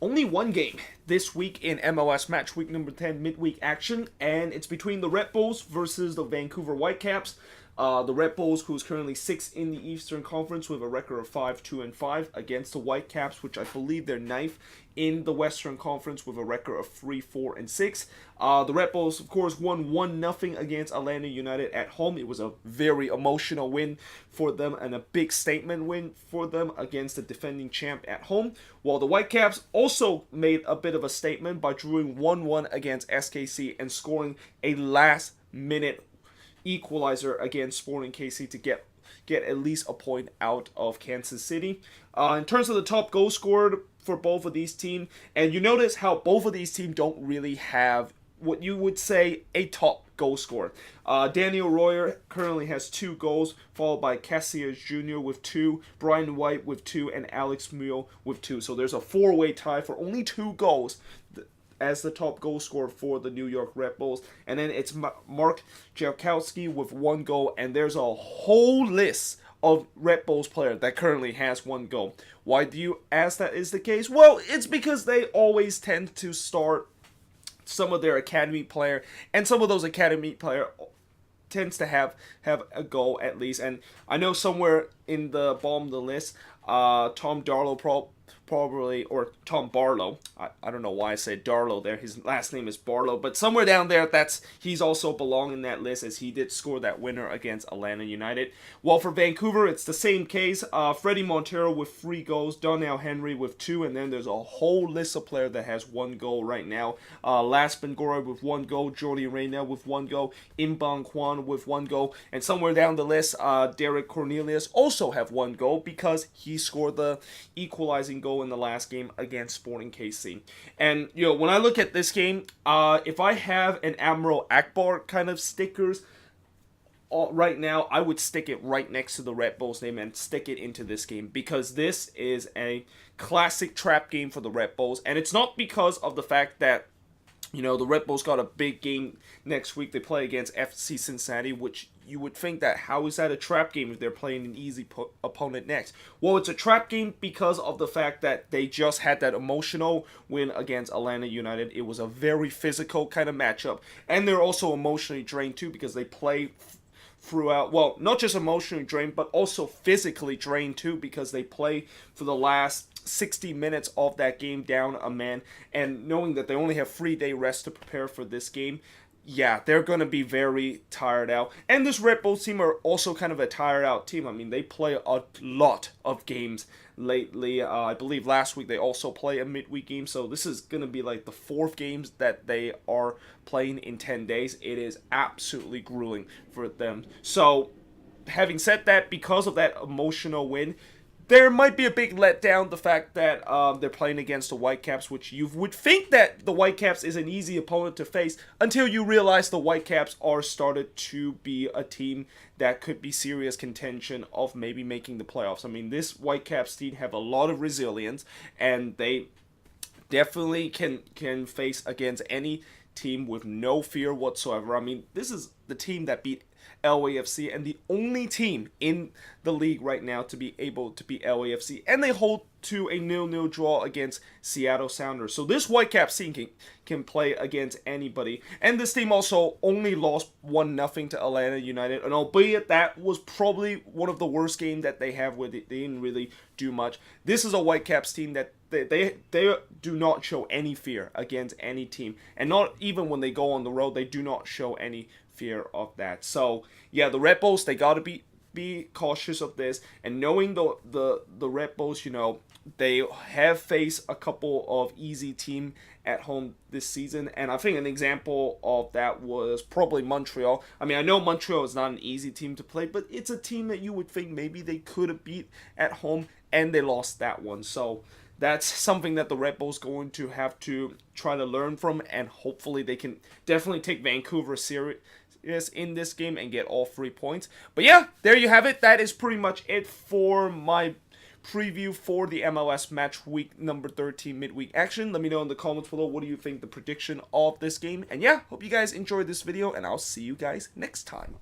Only one game this week in MLS match week number 10 midweek action, and it's between the Redbulls versus the Vancouver Whitecaps. The Redbulls, who's currently 6th in the Eastern Conference with a record of 5-2-5 against the Whitecaps, which I believe they're 9th in the Western Conference with a record of 3-4-6. The Redbulls, of course, won 1-0 against Atlanta United at home. It was a very emotional win for them and a big statement win for them against the defending champ at home. While the Whitecaps also made a bit of a statement by drawing 1-1 against SKC and scoring a last-minute equalizer against Sporting KC to get at least a point out of Kansas City. In terms of the top goal scored for both of these teams, and you notice how both of these teams don't really have what you would say a top goal scorer. Daniel Royer currently has 2 goals, followed by Casillas Jr. with 2, Brian White with 2, and Alex Mule with 2. So there's a 4-way tie for only 2 goals as the top goal scorer for the New York Redbulls. And then it's Mark Jankowski with 1 goal, and there's a whole list of Redbulls players that currently has 1 goal. Why do you ask that is the case? Well, it's because they always tend to start some of their academy player, and some of those academy player tends to have a goal at least. And I know somewhere in the bottom of the list, Tom Darlow probably, or Tom Barlow. I don't know why I said Darlow there. His last name is Barlow, but somewhere down there, he's also belong in that list, as he did score that winner against Atlanta United. While for Vancouver, it's the same case. Freddie Montero with 3 goals, Donnell Henry with 2, and then there's a whole list of players that has 1 goal right now. Las Bengora with 1 goal, Jordi Reyna with 1 goal, Imbang Kwan with 1 goal, and somewhere down the list, Derek Cornelius also have 1 goal because he scored the equalizing goal in the last game against Sporting KC. And when I look at this game, if I have an Admiral Akbar kind of stickers right now, I would stick it right next to the Redbulls name and stick it into this game, because this is a classic trap game for the Redbulls. And it's not because of the fact that the Redbulls got a big game next week. They play against FC Cincinnati, which you would think that how is that a trap game if they're playing an easy opponent next? Well, it's a trap game because of the fact that they just had that emotional win against Atlanta United. It was a very physical kind of matchup, and they're also emotionally drained too because they play throughout, well, not just emotionally drained, but also physically drained too, because they play for the last 60 minutes of that game down a man, and knowing that they only have 3-day rest to prepare for this game, yeah, they're going to be very tired out. And this Red Bulls team are also kind of a tired out team. I mean, they play a lot of games lately. I believe last week they also play a midweek game. So this is going to be like the 4th games that they are playing in 10 days. It is absolutely grueling for them. So having said that, because of that emotional win, there might be a big letdown, the fact that they're playing against the Whitecaps, which you would think that the Whitecaps is an easy opponent to face until you realize the Whitecaps are started to be a team that could be serious contention of maybe making the playoffs. I mean, this Whitecaps team have a lot of resilience, and they definitely can face against any team with no fear whatsoever. I mean, this is the team that beat LAFC and the only team in the league right now to be able to beat LAFC, and they hold to a 0-0 draw against Seattle Sounders. So this Whitecaps team can play against anybody, and this team also only lost 1-0 to Atlanta United, and albeit that was probably one of the worst games that they have, where they didn't really do much. This is a Whitecaps team that they do not show any fear against any team, and not even when they go on the road, they do not show any fear of that. So yeah, the Redbulls, they got to be cautious of this, and knowing the Redbulls, they have faced a couple of easy team at home this season, and I think an example of that was probably Montreal. I mean, I know Montreal is not an easy team to play, but it's a team that you would think maybe they could have beat at home, and they lost that one. So that's something that the Redbulls going to have to try to learn from, and hopefully they can definitely take Vancouver serious in this game and get all 3 points. But yeah, there you have it. That is pretty much it for my preview for the MLS match week number 13 midweek action. Let me know in the comments below, what do you think the prediction of this game? And yeah, hope you guys enjoyed this video, and I'll see you guys next time.